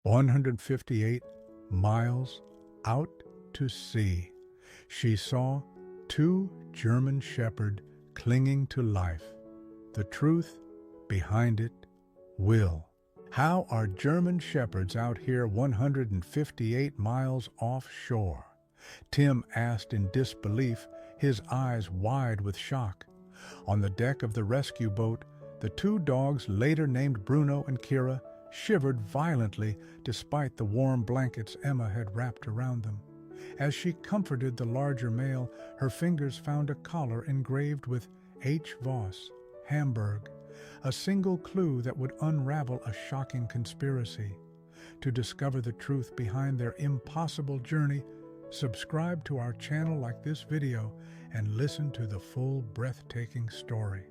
158 miles out to sea, she saw two German shepherds clinging to life. The truth behind it, Will. How are German shepherds out here 158 miles offshore? Tim asked in disbelief, his eyes wide with shock. On the deck of the rescue boat, the two dogs, later named Bruno and Kira, shivered violently despite the warm blankets Emma had wrapped around them. As she comforted the larger male, her fingers found a collar engraved with H. Voss, Hamburg, a single clue that would unravel a shocking conspiracy. To discover the truth behind their impossible journey, subscribe to our channel, like this video, and listen to the full breathtaking story.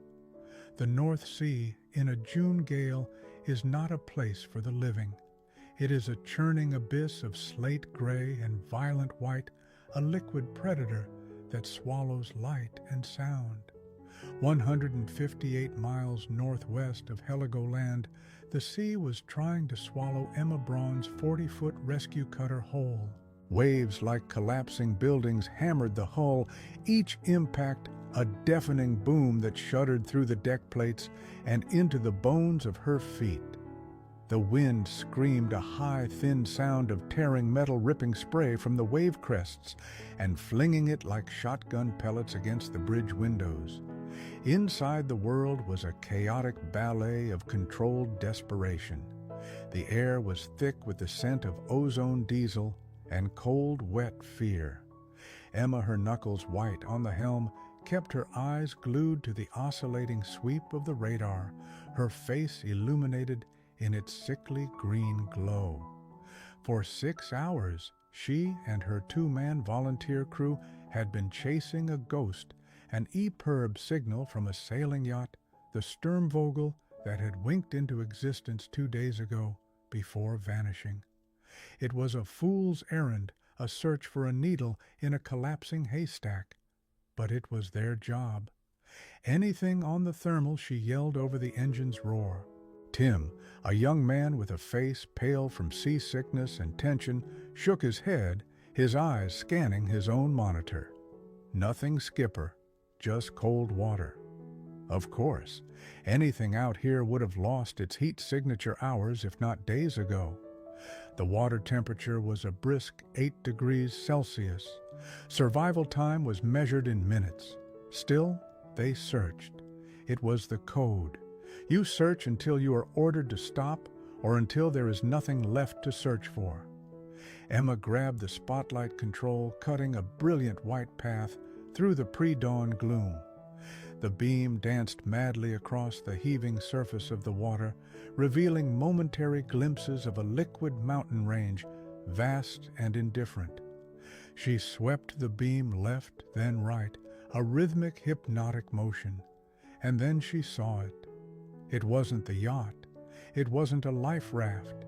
The North Sea in a June gale is not a place for the living. It is a churning abyss of slate gray and violent white, a liquid predator that swallows light and sound. 158 miles northwest of Heligoland, the sea was trying to swallow Emma Braun's 40-foot rescue cutter whole. Waves like collapsing buildings hammered the hull, each impact a deafening boom that shuddered through the deck plates and into the bones of her feet. The wind screamed a high, thin sound of tearing metal, ripping spray from the wave crests and flinging it like shotgun pellets against the bridge windows. Inside, the world was a chaotic ballet of controlled desperation. The air was thick with the scent of ozone diesel and cold, wet fear. Emma, her knuckles white on the helm, kept her eyes glued to the oscillating sweep of the radar, her face illuminated in its sickly green glow. For 6 hours, she and her two-man volunteer crew had been chasing a ghost, an EPIRB signal from a sailing yacht, the Sturmvogel, that had winked into existence 2 days ago before vanishing. It was a fool's errand, a search for a needle in a collapsing haystack. But it was their job. Anything on the thermal, she yelled over the engine's roar. Tim, a young man with a face pale from seasickness and tension, shook his head, his eyes scanning his own monitor. Nothing, skipper, just cold water. Of course, anything out here would have lost its heat signature hours, if not days ago. The water temperature was a brisk 8 degrees Celsius. Survival time was measured in minutes. Still, they searched. It was the code. You search until you are ordered to stop, or until there is nothing left to search for. Emma grabbed the spotlight control, cutting a brilliant white path through the pre-dawn gloom. The beam danced madly across the heaving surface of the water, revealing momentary glimpses of a liquid mountain range, vast and indifferent. She swept the beam left, then right, a rhythmic, hypnotic motion. And then she saw it. It wasn't the yacht. It wasn't a life raft.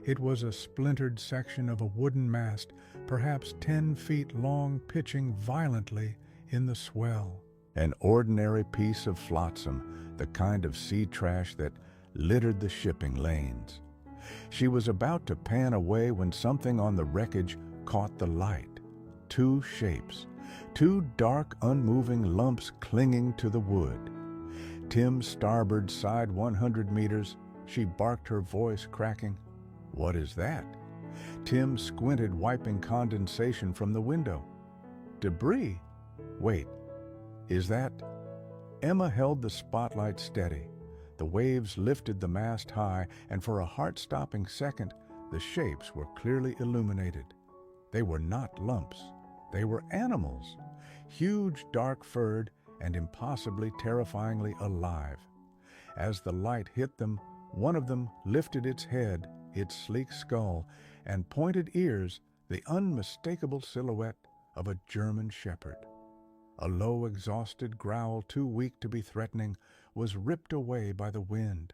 It was a splintered section of a wooden mast, perhaps 10 feet long, pitching violently in the swell. An ordinary piece of flotsam, the kind of sea trash that littered the shipping lanes. She was about to pan away when something on the wreckage caught the light. Two shapes, two dark, unmoving lumps clinging to the wood. Tim's starboard side 100 meters, she barked, her voice cracking. What is that? Tim squinted, wiping condensation from the window. Debris? Wait, is that? Emma held the spotlight steady. The waves lifted the mast high, and for a heart-stopping second, the shapes were clearly illuminated. They were not lumps. They were animals, huge, dark-furred, and impossibly terrifyingly alive. As the light hit them, one of them lifted its head, its sleek skull, and pointed ears, the unmistakable silhouette of a German shepherd. A low, exhausted growl, too weak to be threatening, was ripped away by the wind.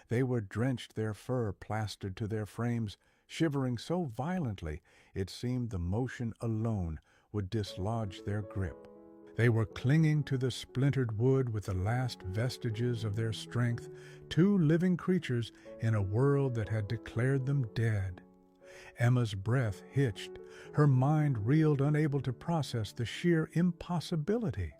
They were drenched, their fur plastered to their frames, shivering so violently it seemed the motion alone would dislodge their grip. They were clinging to the splintered wood with the last vestiges of their strength, two living creatures in a world that had declared them dead. Emma's breath hitched. Her mind reeled, unable to process the sheer impossibility.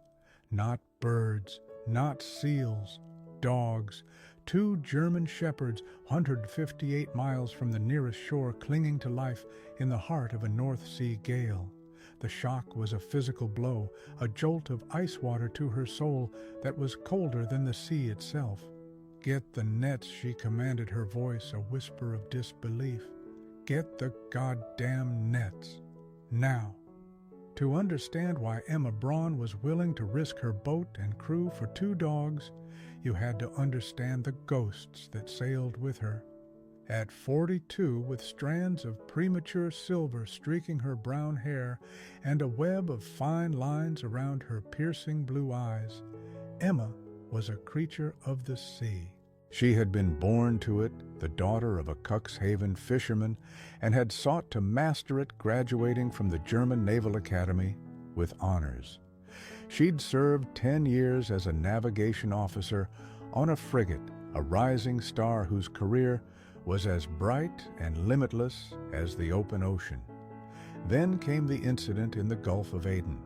Not birds, not seals, dogs. Two German shepherds, 158 miles from the nearest shore, clinging to life in the heart of a North Sea gale. The shock was a physical blow, a jolt of ice water to her soul that was colder than the sea itself. "Get the nets," she commanded, her voice a whisper of disbelief. "Get the goddamn nets. Now." To understand why Emma Braun was willing to risk her boat and crew for two dogs, you had to understand the ghosts that sailed with her. At 42, with strands of premature silver streaking her brown hair and a web of fine lines around her piercing blue eyes, Emma was a creature of the sea. She had been born to it, the daughter of a Cuxhaven fisherman, and had sought to master it, graduating from the German Naval Academy with honors. She'd served 10 years as a navigation officer on a frigate, a rising star whose career was as bright and limitless as the open ocean. Then came the incident in the Gulf of Aden,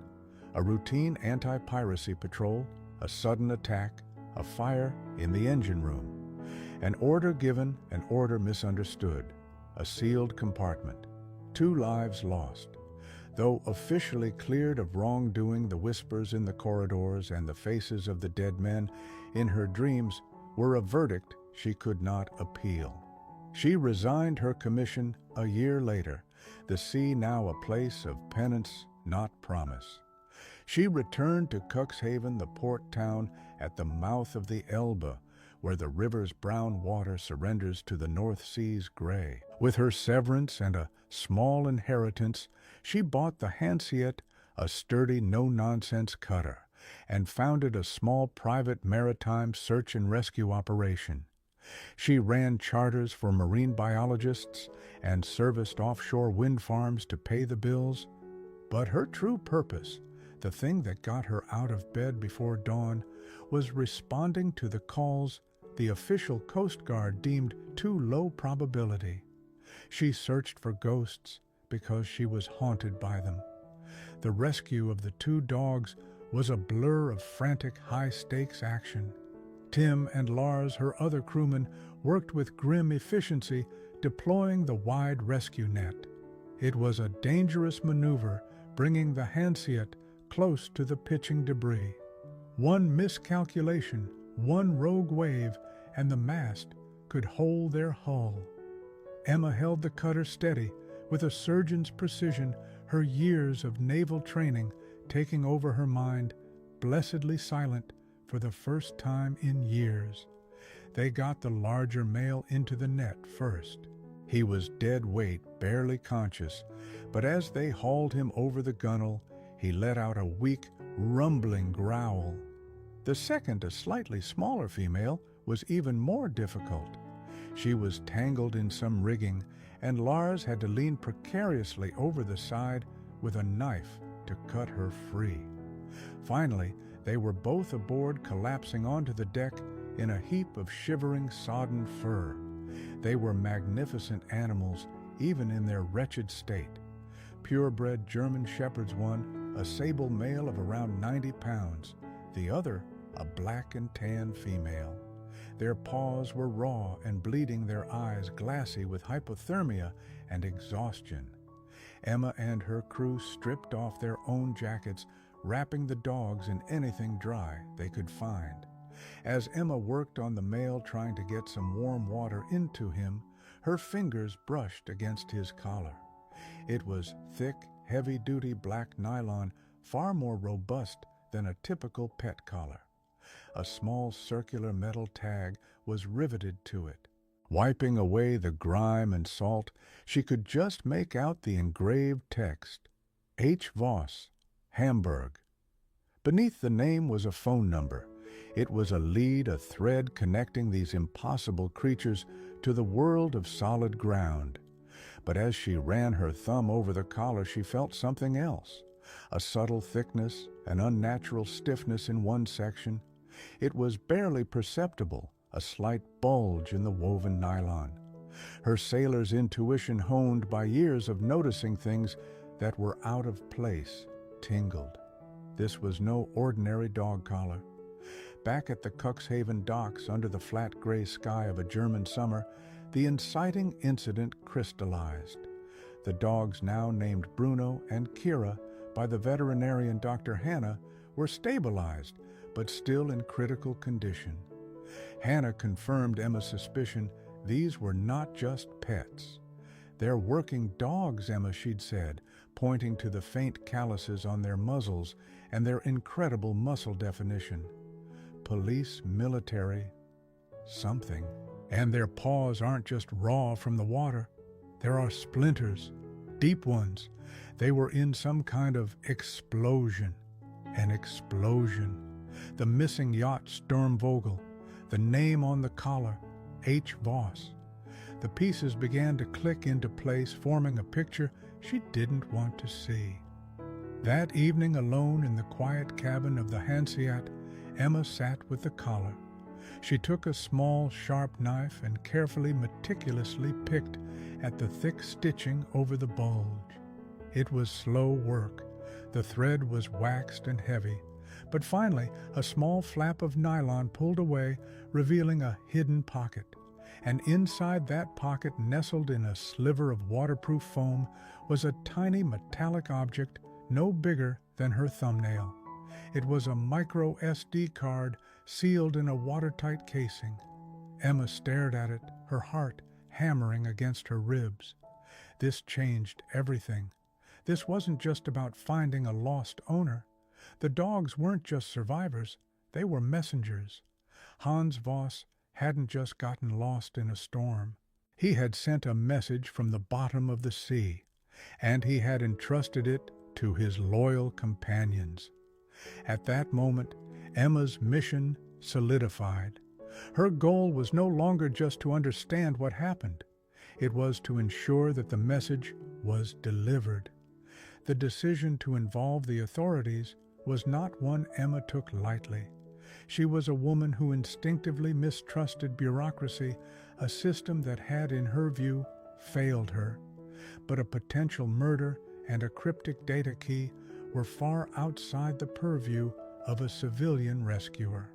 a routine anti-piracy patrol, a sudden attack, a fire in the engine room. An order given, an order misunderstood, a sealed compartment, 2 lives lost. Though officially cleared of wrongdoing, the whispers in the corridors and the faces of the dead men in her dreams were a verdict she could not appeal. She resigned her commission a year later, the sea now a place of penance, not promise. She returned to Cuxhaven, the port town at the mouth of the Elbe, where the river's brown water surrenders to the North Sea's gray. With her severance and a small inheritance, she bought the Hanseat, a sturdy, no-nonsense cutter, and founded a small private maritime search and rescue operation. She ran charters for marine biologists and serviced offshore wind farms to pay the bills. But her true purpose, the thing that got her out of bed before dawn, was responding to the calls the official Coast Guard deemed too low probability. She searched for ghosts because she was haunted by them. The rescue of the 2 dogs was a blur of frantic, high-stakes action. Tim and Lars, her other crewmen, worked with grim efficiency, deploying the wide rescue net. It was a dangerous maneuver, bringing the Hanseat close to the pitching debris. One miscalculation, one rogue wave, and the mast could hold their hull. Emma held the cutter steady, with a surgeon's precision, her years of naval training taking over her mind, blessedly silent for the first time in years. They got the larger male into the net first. He was dead weight, barely conscious, but as they hauled him over the gunwale, he let out a weak, rumbling growl. The second, a slightly smaller female, was even more difficult. She was tangled in some rigging, and Lars had to lean precariously over the side with a knife to cut her free. Finally, they were both aboard, collapsing onto the deck in a heap of shivering, sodden fur. They were magnificent animals, even in their wretched state. Purebred German shepherds, one, a sable male of around 90 pounds, the other, a black and tan female. Their paws were raw and bleeding, their eyes glassy with hypothermia and exhaustion. Emma and her crew stripped off their own jackets, wrapping the dogs in anything dry they could find. As Emma worked on the male, trying to get some warm water into him, her fingers brushed against his collar. It was thick, heavy-duty black nylon, far more robust than a typical pet collar. A small circular metal tag was riveted to it. Wiping away the grime and salt, she could just make out the engraved text, H. Voss, Hamburg. Beneath the name was a phone number. It was a lead, a thread connecting these impossible creatures to the world of solid ground. But as she ran her thumb over the collar, she felt something else. A subtle thickness, an unnatural stiffness in one section. It was barely perceptible, a slight bulge in the woven nylon. Her sailor's intuition, honed by years of noticing things that were out of place, tingled. This was no ordinary dog collar. Back at the Cuxhaven docks, under the flat gray sky of a German summer, the inciting incident crystallized. The dogs, now named Bruno and Kira by the veterinarian Dr. Hannah, were stabilized, but still in critical condition. Hannah confirmed Emma's suspicion. These were not just pets. "They're working dogs, Emma," she'd said, pointing to the faint calluses on their muzzles and their incredible muscle definition. Police, military, something. And their paws aren't just raw from the water. There are splinters, deep ones. They were in some kind of explosion. An explosion. The missing yacht Sturmvogel, the name on the collar, H. Voss. The pieces began to click into place, forming a picture she didn't want to see. That evening, alone in the quiet cabin of the Hanseatic, Emma sat with the collar. She took a small, sharp knife and carefully, meticulously picked at the thick stitching over the bulge. It was slow work. The thread was waxed and heavy, but finally a small flap of nylon pulled away, revealing a hidden pocket. And inside that pocket, nestled in a sliver of waterproof foam, was a tiny metallic object no bigger than her thumbnail. It was a micro SD card sealed in a watertight casing. Emma stared at it, her heart hammering against her ribs. This changed everything. This wasn't just about finding a lost owner. The dogs weren't just survivors, they were messengers. Hans Voss hadn't just gotten lost in a storm. He had sent a message from the bottom of the sea, and he had entrusted it to his loyal companions. At that moment, Emma's mission solidified. Her goal was no longer just to understand what happened. It was to ensure that the message was delivered. The decision to involve the authorities was not one Emma took lightly. She was a woman who instinctively mistrusted bureaucracy, a system that had, in her view, failed her. But a potential murder and a cryptic data key were far outside the purview of a civilian rescuer.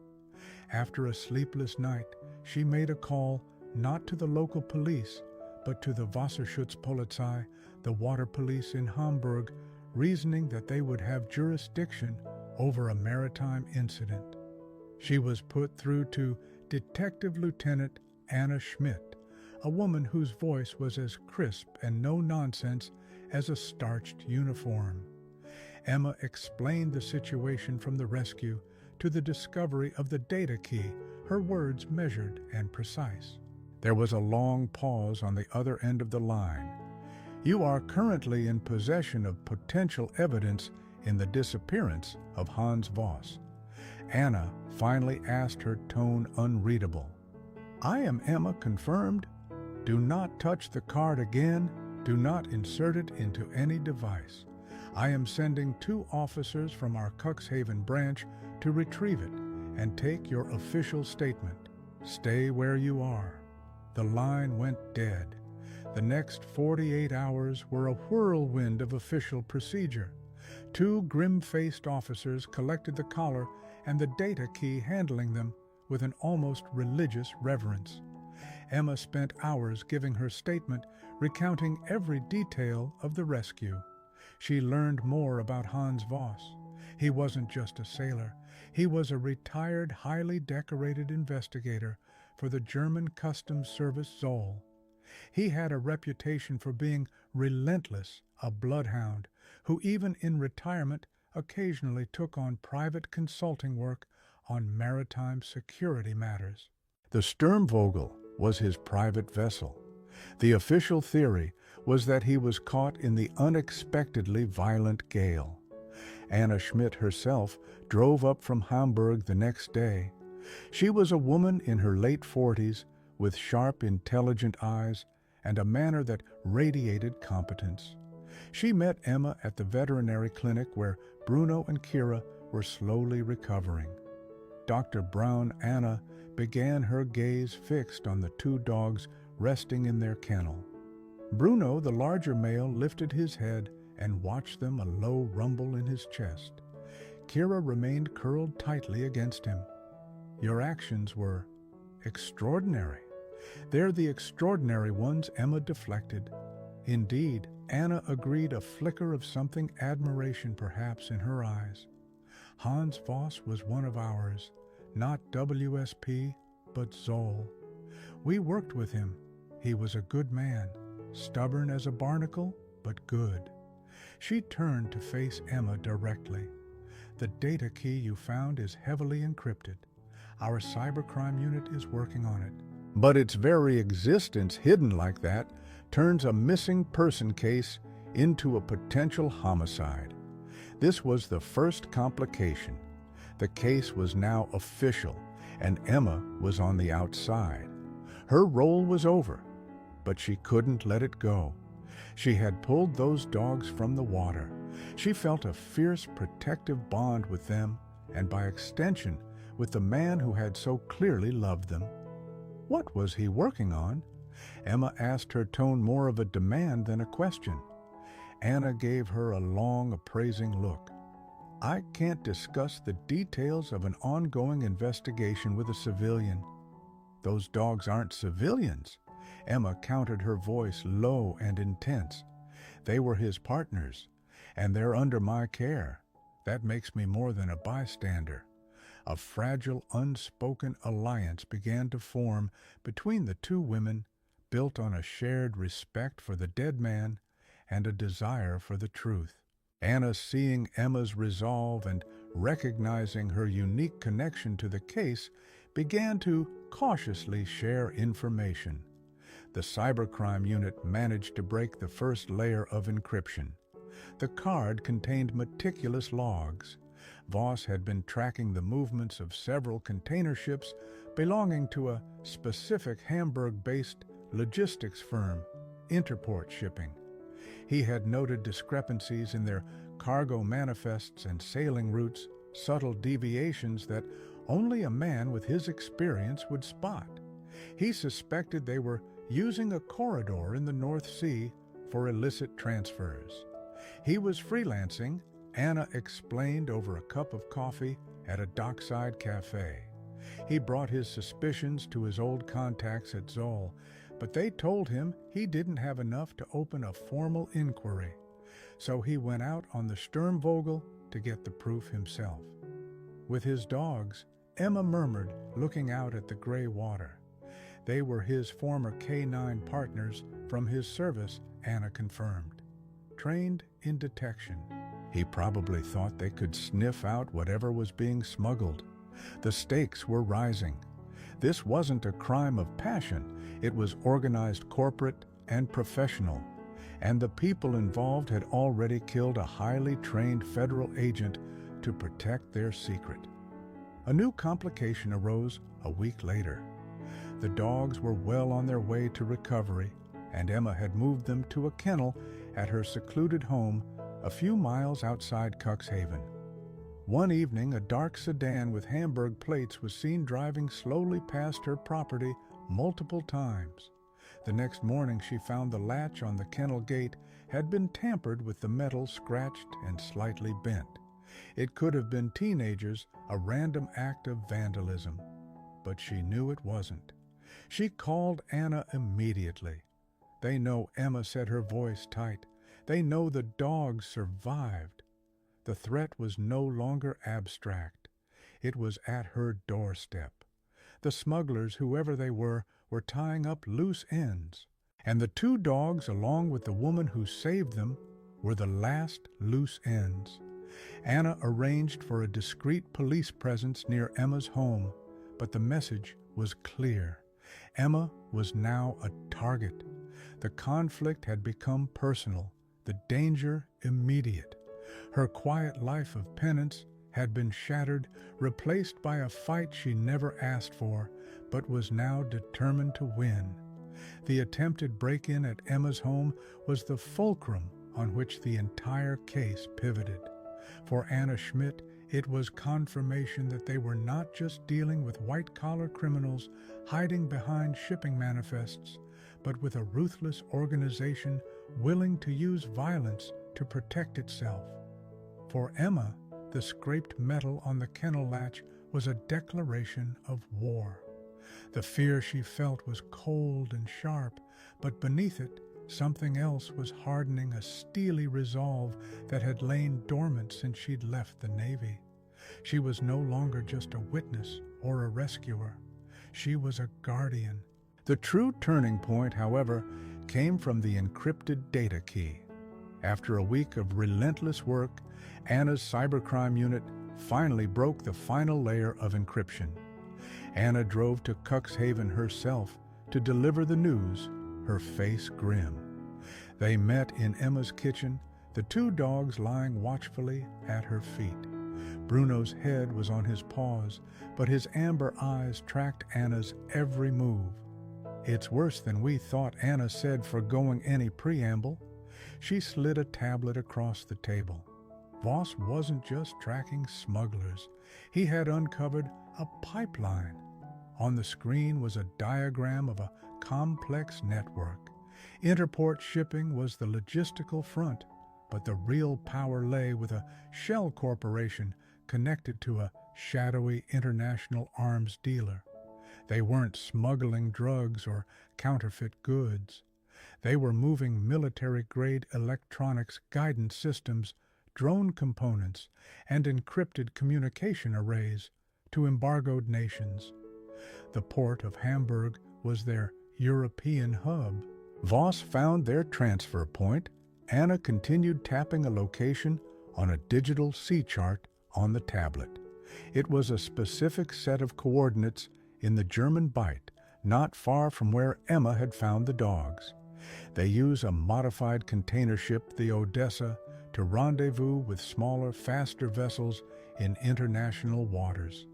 After a sleepless night, she made a call not to the local police, but to the Wasserschutzpolizei, the water police in Hamburg, reasoning that they would have jurisdiction over a maritime incident. She was put through to Detective Lieutenant Anna Schmidt, a woman whose voice was as crisp and no-nonsense as a starched uniform. Emma explained the situation from the rescue to the discovery of the data key, her words measured and precise. There was a long pause on the other end of the line. "You are currently in possession of potential evidence in the disappearance of Hans Voss." Anna finally asked, her tone unreadable. "I am Emma, confirmed. Do not touch the card again. Do not insert it into any device. I am sending 2 officers from our Cuxhaven branch to retrieve it and take your official statement. Stay where you are." The line went dead. The next 48 hours were a whirlwind of official procedure. 2 grim-faced officers collected the collar and the data key, handling them with an almost religious reverence. Emma spent hours giving her statement, recounting every detail of the rescue. She learned more about Hans Voss. He wasn't just a sailor. He was a retired, highly decorated investigator for the German Customs Service Zoll. He had a reputation for being relentless, a bloodhound, who even in retirement occasionally took on private consulting work on maritime security matters. The Sturmvogel was his private vessel. The official theory was that he was caught in the unexpectedly violent gale. Anna Schmidt herself drove up from Hamburg the next day. She was a woman in her late 40s with sharp, intelligent eyes and a manner that radiated competence. She met Emma at the veterinary clinic where Bruno and Kira were slowly recovering. Dr. Brown Anna began her gaze fixed on the two dogs resting in their kennel. Bruno, the larger male, lifted his head and watched them, a low rumble in his chest. Kira remained curled tightly against him. "Your actions were extraordinary." "They're the extraordinary ones," Emma deflected. Indeed, Anna agreed, a flicker of something admiration perhaps in her eyes. "Hans Voss was one of ours, not WSP, but Zoll. We worked with him. He was a good man, stubborn as a barnacle, but good." She turned to face Emma directly. "The data key you found is heavily encrypted. Our cybercrime unit is working on it. But its very existence hidden like that turns a missing person case into a potential homicide." This was the first complication. The case was now official, and Emma was on the outside. Her role was over, but she couldn't let it go. She had pulled those dogs from the water. She felt a fierce protective bond with them, and by extension, with the man who had so clearly loved them. What was he working on? Emma asked, her tone more of a demand than a question. Anna gave her a long, appraising look. "I can't discuss the details of an ongoing investigation with a civilian." "Those dogs aren't civilians." Emma countered, her voice low and intense. "They were his partners, and they're under my care. That makes me more than a bystander." A fragile, unspoken alliance began to form between the two women, built on a shared respect for the dead man and a desire for the truth. Anna, seeing Emma's resolve and recognizing her unique connection to the case, began to cautiously share information. The cybercrime unit managed to break the first layer of encryption. The card contained meticulous logs. Voss had been tracking the movements of several container ships belonging to a specific Hamburg-based logistics firm, Interport Shipping. He had noted discrepancies in their cargo manifests and sailing routes, subtle deviations that only a man with his experience would spot. He suspected they were using a corridor in the North Sea for illicit transfers. He was freelancing, Anna explained over a cup of coffee at a dockside cafe. He brought his suspicions to his old contacts at Zoll, but they told him he didn't have enough to open a formal inquiry. So he went out on the Sturmvogel to get the proof himself. With his dogs, Emma murmured, looking out at the gray water. They were his former K9 partners from his service, Anna confirmed. Trained in detection. He probably thought they could sniff out whatever was being smuggled. The stakes were rising. This wasn't a crime of passion. It was organized, corporate, and professional. And the people involved had already killed a highly trained federal agent to protect their secret. A new complication arose a week later. The dogs were well on their way to recovery, and Emma had moved them to a kennel at her secluded home a few miles outside Cuxhaven. One evening, a dark sedan with Hamburg plates was seen driving slowly past her property multiple times. The next morning, she found the latch on the kennel gate had been tampered with, the metal scratched and slightly bent. It could have been teenagers, a random act of vandalism. But she knew it wasn't. She called Anna immediately. "They know," Emma said, her voice tight. "They know the dogs survived." The threat was no longer abstract. It was at her doorstep. The smugglers, whoever they were tying up loose ends. And the two dogs, along with the woman who saved them, were the last loose ends. Anna arranged for a discreet police presence near Emma's home, but the message was clear. Emma was now a target. The conflict had become personal, the danger immediate. Her quiet life of penance had been shattered, replaced by a fight she never asked for, but was now determined to win. The attempted break-in at Emma's home was the fulcrum on which the entire case pivoted. For Anna Schmidt, it was confirmation that they were not just dealing with white-collar criminals hiding behind shipping manifests, but with a ruthless organization willing to use violence to protect itself. For Emma, the scraped metal on the kennel latch was a declaration of war. The fear she felt was cold and sharp, but beneath it, something else was hardening, a steely resolve that had lain dormant since she'd left the Navy. She was no longer just a witness or a rescuer. She was a guardian. The true turning point, however, came from the encrypted data key. After a week of relentless work, Anna's cybercrime unit finally broke the final layer of encryption. Anna drove to Cuxhaven herself to deliver the news, her face grim. They met in Emma's kitchen, the two dogs lying watchfully at her feet. Bruno's head was on his paws, but his amber eyes tracked Anna's every move. "It's worse than we thought," Anna said, foregoing any preamble. She slid a tablet across the table. Voss wasn't just tracking smugglers. He had uncovered a pipeline. On the screen was a diagram of a complex network. Interport shipping was the logistical front, but the real power lay with a shell corporation connected to a shadowy international arms dealer. They weren't smuggling drugs or counterfeit goods. They were moving military-grade electronics guidance systems, drone components, and encrypted communication arrays to embargoed nations. The port of Hamburg was their European hub. Voss found their transfer point. Anna continued tapping a location on a digital sea chart on the tablet. It was a specific set of coordinates in the German Bight, not far from where Emma had found the dogs. They use a modified container ship, the Odessa, to rendezvous with smaller, faster vessels in international waters.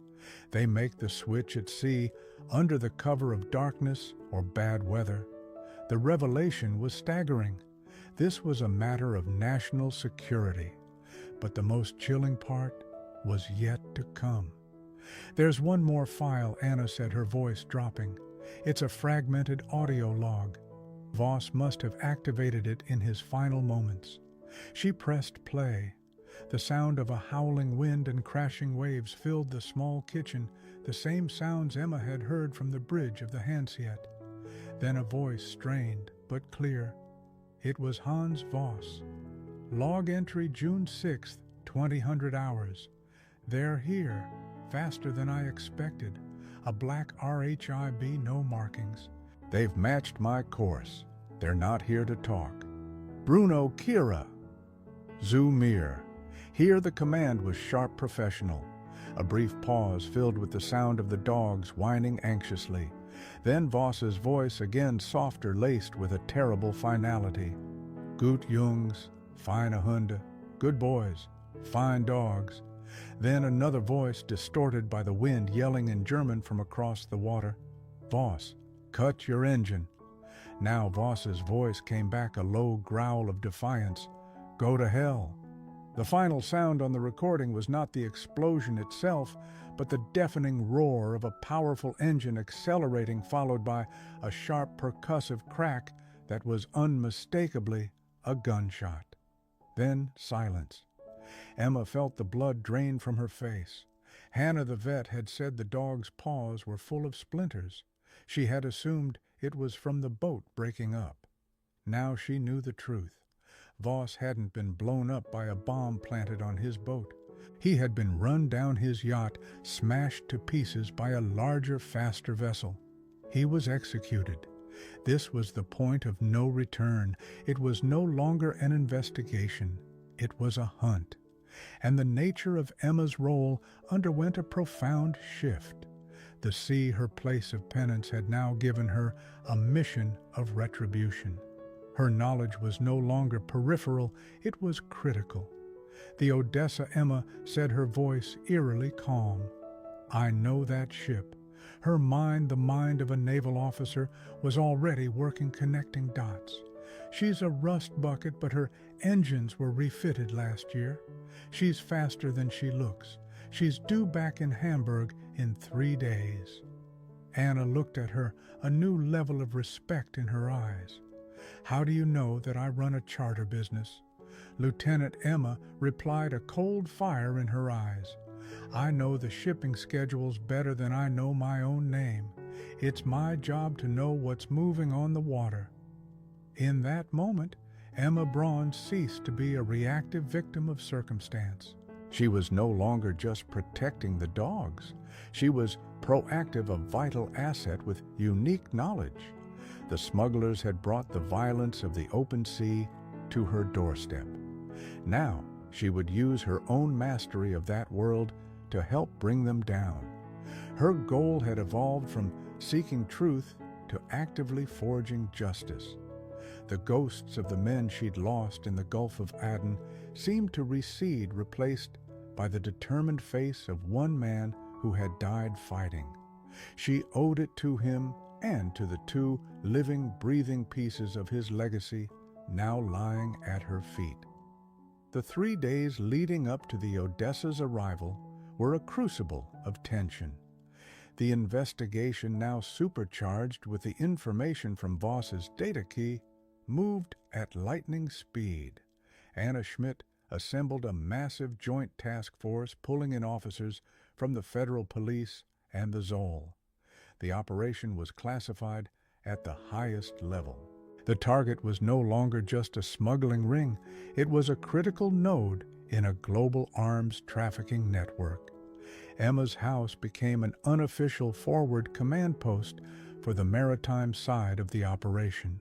They make the switch at sea under the cover of darkness or bad weather. The revelation was staggering. This was a matter of national security. But the most chilling part was yet to come. "There's one more file," Anna said, her voice dropping. "It's a fragmented audio log." Voss must have activated it in his final moments. She pressed play. The sound of a howling wind and crashing waves filled the small kitchen, the same sounds Emma had heard from the bridge of the Hanseat. Then a voice, strained but clear. It was Hans Voss. "Log entry June 6th, 2000 hours. They're here, faster than I expected. A black RHIB, no markings. They've matched my course. They're not here to talk. Bruno Kira. Zumir." Here the command was sharp professional. A brief pause filled with the sound of the dogs whining anxiously. Then Voss's voice, again softer, laced with a terrible finality. "Gut Jungs, feine Hunde. Good boys, fine dogs." Then another voice, distorted by the wind, yelling in German from across the water. "Voss, cut your engine." Now Voss's voice came back, a low growl of defiance. "Go to hell." The final sound on the recording was not the explosion itself, but the deafening roar of a powerful engine accelerating, followed by a sharp percussive crack that was unmistakably a gunshot. Then silence. Emma felt the blood drain from her face. Hannah the vet had said the dog's paws were full of splinters. She had assumed it was from the boat breaking up. Now she knew the truth. Voss hadn't been blown up by a bomb planted on his boat. He had been run down his yacht, smashed to pieces by a larger, faster vessel. He was executed. This was the point of no return. It was no longer an investigation. It was a hunt. And the nature of Emma's role underwent a profound shift. The sea, her place of penance, had now given her a mission of retribution. Her knowledge was no longer peripheral, it was critical. The Odessa Emma said, her voice eerily calm. "I know that ship." Her mind, the mind of a naval officer, was already working, connecting dots. She's a rust bucket, but her engines were refitted last year. She's faster than she looks. She's due back in Hamburg in 3 days. Anna looked at her, a new level of respect in her eyes. How do you know that I run a charter business? Lieutenant Emma replied, a cold fire in her eyes. I know the shipping schedules better than I know my own name. It's my job to know what's moving on the water. In that moment, Emma Braun ceased to be a reactive victim of circumstance. She was no longer just protecting the dogs. She was proactive, a vital asset with unique knowledge. The smugglers had brought the violence of the open sea to her doorstep. Now, she would use her own mastery of that world to help bring them down. Her goal had evolved from seeking truth to actively forging justice. The ghosts of the men she'd lost in the Gulf of Aden seemed to recede, replaced by the determined face of one man who had died fighting. She owed it to him and to the 2 living, breathing pieces of his legacy now lying at her feet. The 3 days leading up to the Odessa's arrival were a crucible of tension. The investigation, now supercharged with the information from Voss's data key, moved at lightning speed. Anna Schmidt assembled a massive joint task force pulling in officers from the federal police and the Zoll. The operation was classified at the highest level. The target was no longer just a smuggling ring, it was a critical node in a global arms trafficking network. Emma's house became an unofficial forward command post for the maritime side of the operation.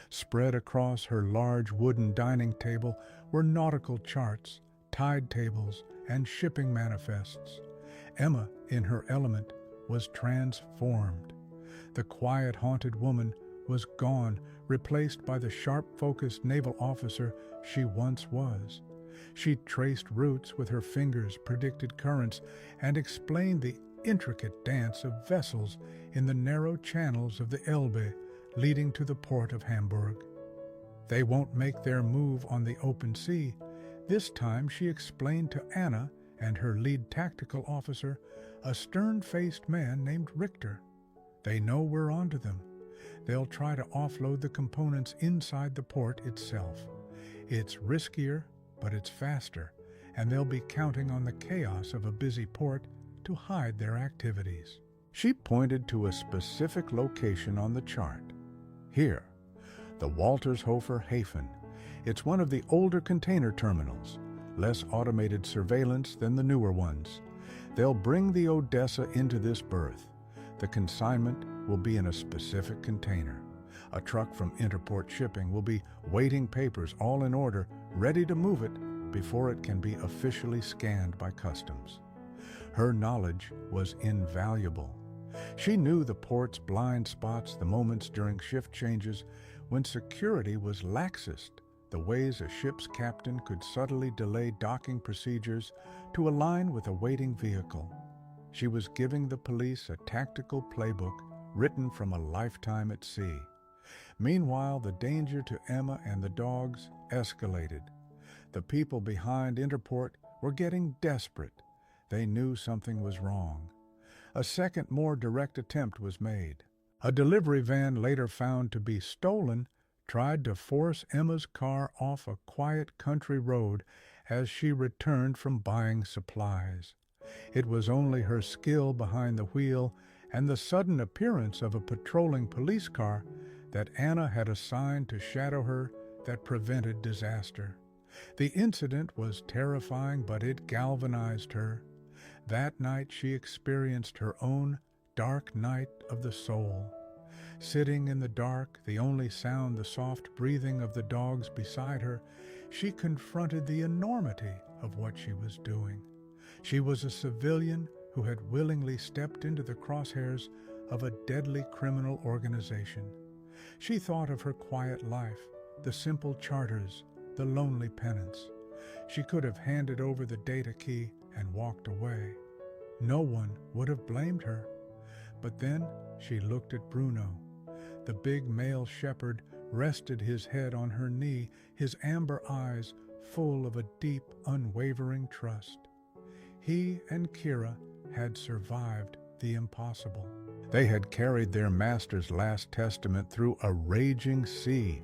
Spread across her large wooden dining table were nautical charts, tide tables, and shipping manifests. Emma, in her element, was transformed. The quiet, haunted woman was gone, replaced by the sharp-focused naval officer she once was. She traced routes with her fingers, predicted currents, and explained the intricate dance of vessels in the narrow channels of the Elbe leading to the port of Hamburg. They won't make their move on the open sea. This time, she explained to Anna and her lead tactical officer, a stern-faced man named Richter. They know we're onto them. They'll try to offload the components inside the port itself. It's riskier, but it's faster, and they'll be counting on the chaos of a busy port to hide their activities. She pointed to a specific location on the chart. Here, the Waltershofer Hafen. It's one of the older container terminals, less automated surveillance than the newer ones. They'll bring the Odessa into this berth. The consignment will be in a specific container. A truck from Interport Shipping will be waiting papers all in order, ready to move it before it can be officially scanned by customs. Her knowledge was invaluable. She knew the port's blind spots, the moments during shift changes when security was laxest, the ways a ship's captain could subtly delay docking procedures to align with a waiting vehicle. She was giving the police a tactical playbook written from a lifetime at sea. Meanwhile, the danger to Emma and the dogs escalated. The people behind Interport were getting desperate. They knew something was wrong. A second, more direct attempt was made. A delivery van, later found to be stolen, tried to force Emma's car off a quiet country road as she returned from buying supplies. It was only her skill behind the wheel and the sudden appearance of a patrolling police car that Anna had assigned to shadow her that prevented disaster. The incident was terrifying, but it galvanized her. That night she experienced her own dark night of the soul. Sitting in the dark, the only sound the soft breathing of the dogs beside her, she confronted the enormity of what she was doing. She was a civilian who had willingly stepped into the crosshairs of a deadly criminal organization. She thought of her quiet life, the simple charters, the lonely penance. She could have handed over the data key and walked away. No one would have blamed her. But then she looked at Bruno, the big male shepherd rested his head on her knee, his amber eyes full of a deep, unwavering trust. He and Kira had survived the impossible. They had carried their master's last testament through a raging sea.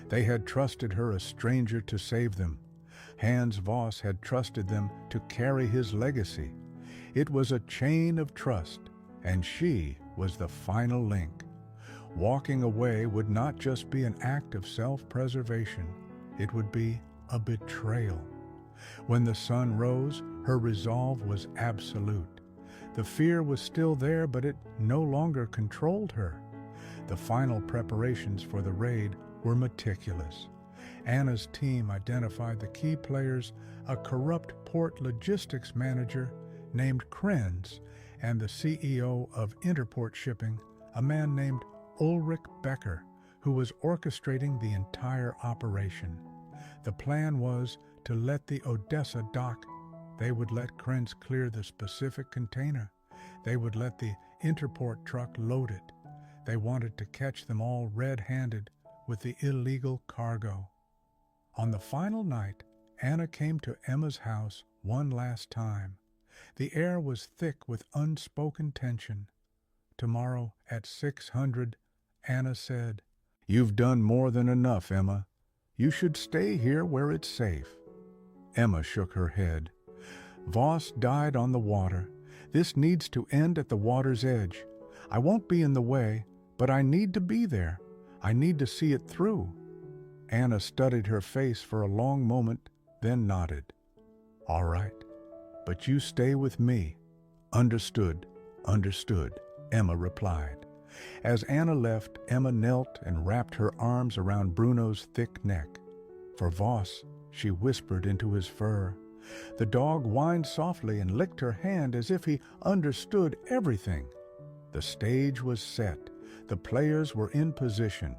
They had trusted her, a stranger, to save them. Hans Voss had trusted them to carry his legacy. It was a chain of trust, and she was the final link. Walking away would not just be an act of self-preservation, it would be a betrayal. When the sun rose, her resolve was absolute. The fear was still there, but it no longer controlled her. The final preparations for the raid were meticulous. Anna's team identified the key players, a corrupt port logistics manager named Krenz, and the CEO of Interport Shipping, a man named Ulrich Becker, who was orchestrating the entire operation. The plan was to let the Odessa dock. They would let Krenz clear the specific container. They would let the Interport truck load it. They wanted to catch them all red-handed with the illegal cargo. On the final night, Anna came to Emma's house one last time. The air was thick with unspoken tension. Tomorrow at 600, Anna said, "You've done more than enough, Emma. You should stay here where it's safe." Emma shook her head. "Voss died on the water. This needs to end at the water's edge. I won't be in the way, but I need to be there. I need to see it through." Anna studied her face for a long moment, then nodded. "All right, but you stay with me." "Understood, understood," Emma replied. As Anna left, Emma knelt and wrapped her arms around Bruno's thick neck. For Voss, she whispered into his fur. The dog whined softly and licked her hand as if he understood everything. The stage was set. The players were in position.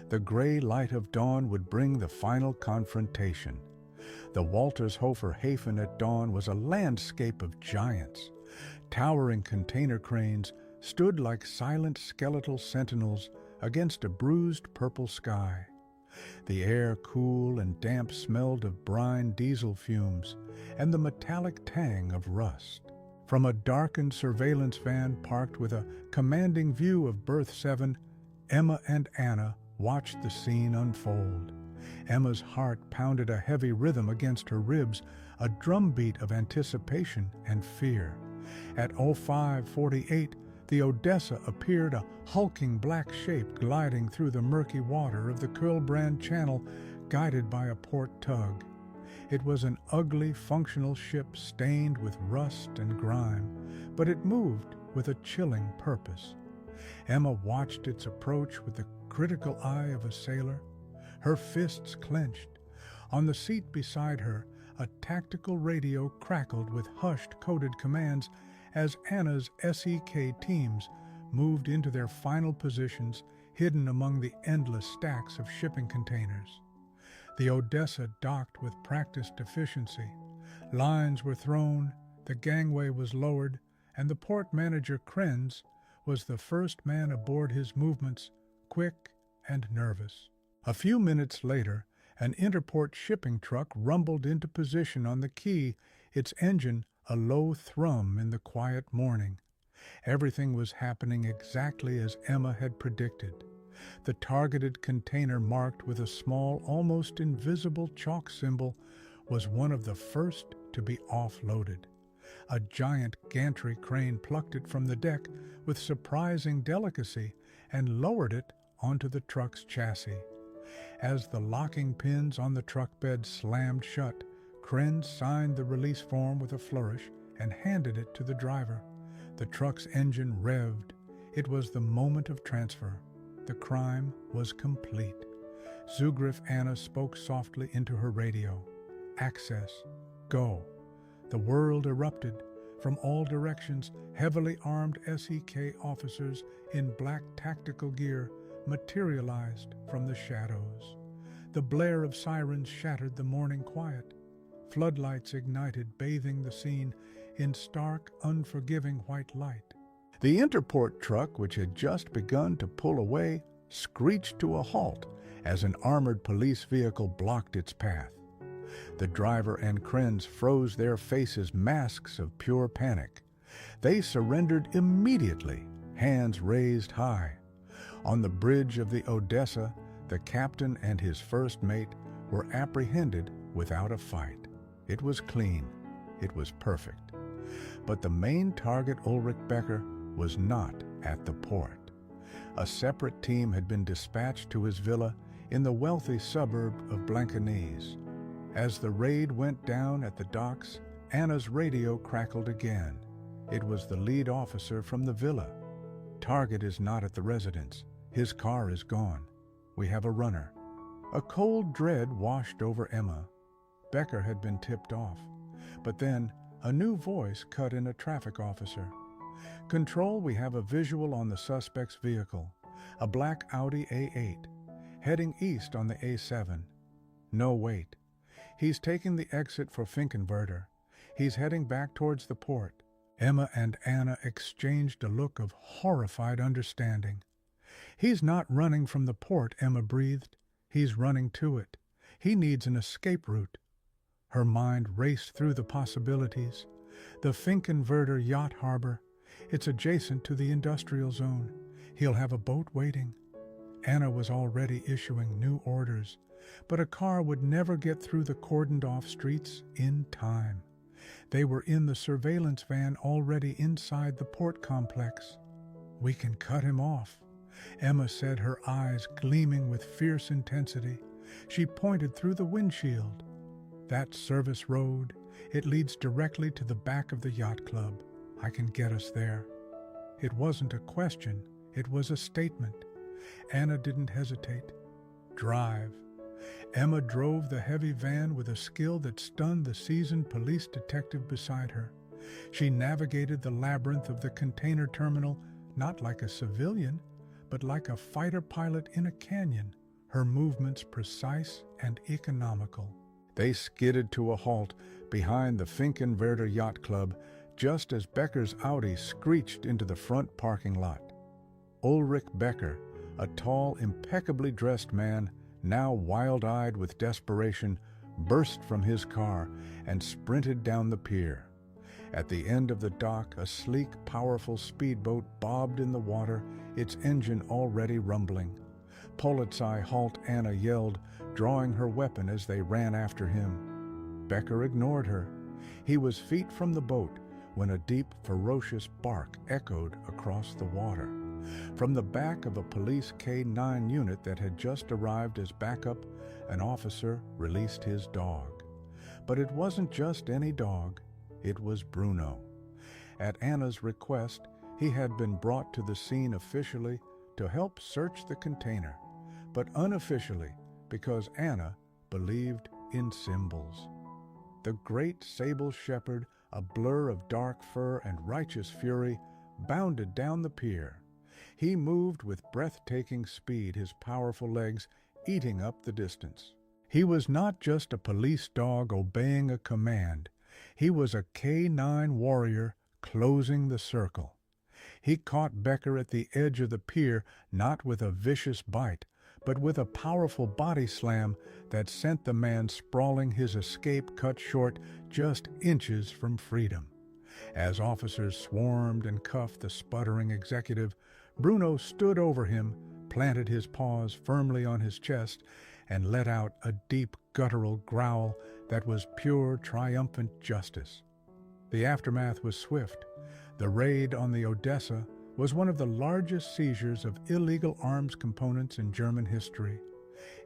The gray light of dawn would bring the final confrontation. The Waltershofer Hafen at dawn was a landscape of giants. Towering container cranes stood like silent skeletal sentinels against a bruised purple sky. The air, cool and damp, smelled of brine diesel fumes and the metallic tang of rust. From a darkened surveillance van parked with a commanding view of Berth 7, Emma and Anna watched the scene unfold. Emma's heart pounded a heavy rhythm against her ribs, a drumbeat of anticipation and fear. At 05:48, the Odessa appeared, a hulking black shape gliding through the murky water of the Kurlbrand Channel, guided by a port tug. It was an ugly, functional ship stained with rust and grime, but it moved with a chilling purpose. Emma watched its approach with the critical eye of a sailor, her fists clenched. On the seat beside her, a tactical radio crackled with hushed, coded commands as Anna's SEK teams moved into their final positions, hidden among the endless stacks of shipping containers. The Odessa docked with practiced efficiency. Lines were thrown, the gangway was lowered, and the port manager, Krenz, was the first man aboard, his movements quick and nervous. A few minutes later, an Interport shipping truck rumbled into position on the quay, its engine a low thrum in the quiet morning. Everything was happening exactly as Emma had predicted. The targeted container, marked with a small, almost invisible chalk symbol, was one of the first to be offloaded. A giant gantry crane plucked it from the deck with surprising delicacy and lowered it onto the truck's chassis. As the locking pins on the truck bed slammed shut, Krenz signed the release form with a flourish and handed it to the driver. The truck's engine revved. It was the moment of transfer. The crime was complete. Zugriff Anna spoke softly into her radio. "Access. Go." The world erupted. From all directions, heavily armed SEK officers in black tactical gear materialized from the shadows. The blare of sirens shattered the morning quiet. Floodlights ignited, bathing the scene in stark, unforgiving white light. The Interport truck, which had just begun to pull away, screeched to a halt as an armored police vehicle blocked its path. The driver and Krenz froze their faces, masks of pure panic. They surrendered immediately, hands raised high. On the bridge of the Odessa, the captain and his first mate were apprehended without a fight. It was clean. It was perfect. But the main target, Ulrich Becker, was not at the port. A separate team had been dispatched to his villa in the wealthy suburb of Blankenese. As the raid went down at the docks, Anna's radio crackled again. It was the lead officer from the villa. Target is not at the residence. His car is gone. We have a runner. A cold dread washed over Emma. Becker had been tipped off. But then, a new voice cut in a traffic officer. Control, we have a visual on the suspect's vehicle. A black Audi A8, heading east on the A7. No, wait. He's taking the exit for Finkenwerder. He's heading back towards the port. Emma and Anna exchanged a look of horrified understanding. He's not running from the port, Emma breathed. He's running to it. He needs an escape route. Her mind raced through the possibilities. The Finkenwerder yacht harbor. It's adjacent to the industrial zone. He'll have a boat waiting. Anna was already issuing new orders, but a car would never get through the cordoned-off streets in time. They were in the surveillance van already inside the port complex. We can cut him off, Emma said, her eyes gleaming with fierce intensity. She pointed through the windshield. That service road, it leads directly to the back of the yacht club. I can get us there. It wasn't a question, it was a statement. Anna didn't hesitate. Drive. Emma drove the heavy van with a skill that stunned the seasoned police detective beside her. She navigated the labyrinth of the container terminal not like a civilian, but like a fighter pilot in a canyon, her movements precise and economical. They skidded to a halt behind the Finkenwerder Yacht Club just as Becker's Audi screeched into the front parking lot. Ulrich Becker, a tall, impeccably dressed man, now wild-eyed with desperation, burst from his car and sprinted down the pier. At the end of the dock, a sleek, powerful speedboat bobbed in the water, its engine already rumbling. "Polizei, halt!" Anna yelled, drawing her weapon as they ran after him. Becker ignored her. He was feet from the boat when a deep, ferocious bark echoed across the water. From the back of a police K-9 unit that had just arrived as backup, an officer released his dog. But it wasn't just any dog. It was Bruno. At Anna's request, he had been brought to the scene officially to help search the container, but unofficially because Anna believed in symbols. The great sable shepherd, a blur of dark fur and righteous fury, bounded down the pier. He moved with breathtaking speed, his powerful legs eating up the distance. He was not just a police dog obeying a command. He was a K-9 warrior closing the circle. He caught Becker at the edge of the pier, not with a vicious bite, but with a powerful body slam that sent the man sprawling, his escape cut short just inches from freedom. As officers swarmed and cuffed the sputtering executive, Bruno stood over him, planted his paws firmly on his chest, and let out a deep guttural growl that was pure triumphant justice. The aftermath was swift. The raid on the Odessa was one of the largest seizures of illegal arms components in German history.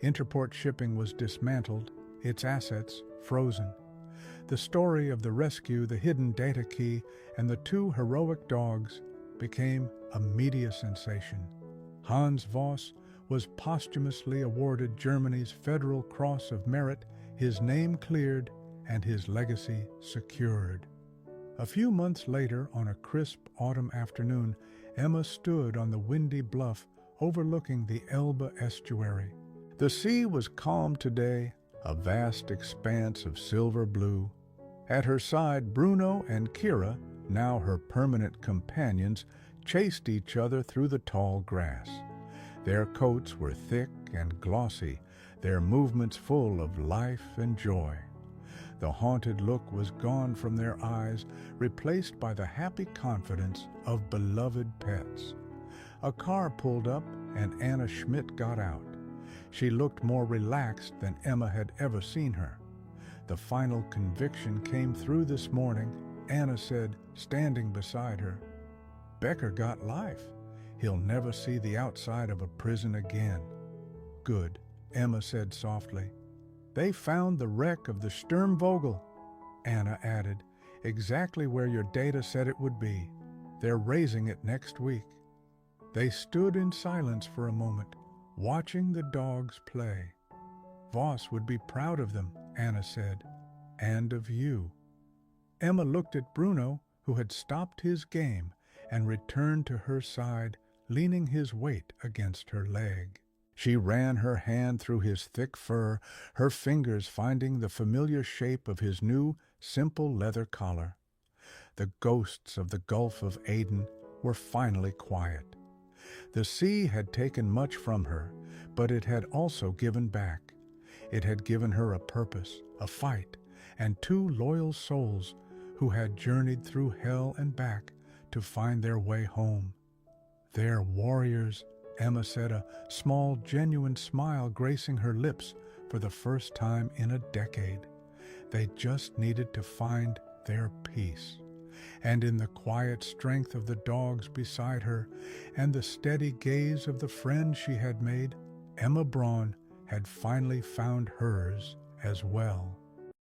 Interport shipping was dismantled, its assets frozen. The story of the rescue, the hidden data key, and the two heroic dogs became a media sensation. Hans Voss was posthumously awarded Germany's Federal Cross of Merit, his name cleared and his legacy secured. A few months later, on a crisp autumn afternoon, Emma stood on the windy bluff overlooking the Elbe estuary. The sea was calm today, a vast expanse of silver blue. At her side, Bruno and Kira, now her permanent companions, chased each other through the tall grass. Their coats were thick and glossy, their movements full of life and joy. The haunted look was gone from their eyes, replaced by the happy confidence of beloved pets. A car pulled up and Anna Schmidt got out. She looked more relaxed than Emma had ever seen her. The final conviction came through this morning. Anna said, standing beside her, "Becker got life. He'll never see the outside of a prison again." "Good," Emma said softly. "They found the wreck of the Sturmvogel," Anna added, "exactly where your data said it would be. They're raising it next week." They stood in silence for a moment, watching the dogs play. "Voss would be proud of them," Anna said, "and of you." Emma looked at Bruno, who had stopped his game and returned to her side, leaning his weight against her leg. She ran her hand through his thick fur, her fingers finding the familiar shape of his new, simple leather collar. The ghosts of the Gulf of Aden were finally quiet. The sea had taken much from her, but it had also given back. It had given her a purpose, a fight, and two loyal souls who had journeyed through hell and back to find their way home. "They're warriors," Emma said, a small, genuine smile gracing her lips for the first time in a decade. They just needed to find their peace. And in the quiet strength of the dogs beside her and the steady gaze of the friend she had made, Emma Braun had finally found hers as well.